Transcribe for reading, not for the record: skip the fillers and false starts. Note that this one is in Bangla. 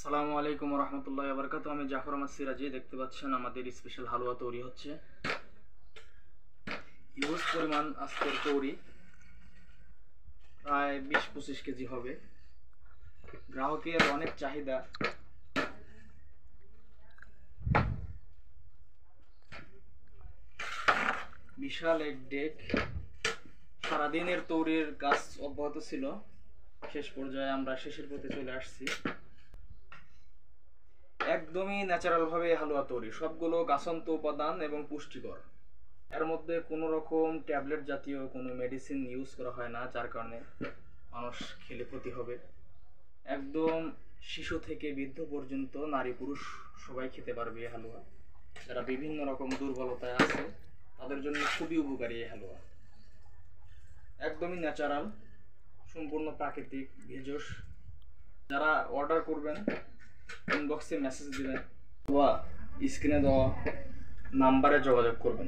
আসসালামু আলাইকুম রহমতুল্লাহ বরকাত। আমি জাফর আহমদ সিরাজি। দেখতে পাচ্ছেন আমাদের স্পেশাল হালুয়া তৈরি হচ্ছে। হিউজ পরিমাণ আজকের তৈরি, প্রায় 20-25 কেজি হবে। গ্রাহকের অনেক চাহিদা। বিশাল এক ডেক। সারাদিনের তৈরির কাজ অব্যাহত ছিল, শেষ পর্যায়ে আমরা শেষের পথে চলে আসছি। একদমই ন্যাচারাল ভাবে হালুয়া তৈরি, সবগুলো গাছন্ত উপাদান এবং পুষ্টিকর। এর মধ্যে কোনো রকম ট্যাবলেট জাতীয় কোনো মেডিসিন ইউজ করা হয় না, যার কারণে মানুষ খেলে ক্ষতি হবে। একদম শিশু থেকে বৃদ্ধ পর্যন্ত, নারী পুরুষ সবাই খেতে পারবে এই হালুয়া। যারা বিভিন্ন রকম দুর্বলতায় আছে তাদের জন্য খুবই উপকারী এই হালুয়া। একদমই ন্যাচারাল, সম্পূর্ণ প্রাকৃতিক, ভেষজ। যারা অর্ডার করবেন ইনবক্সে মেসেজ দিবেন বা স্ক্রিনে দেওয়া নাম্বারে যোগাযোগ করবেন।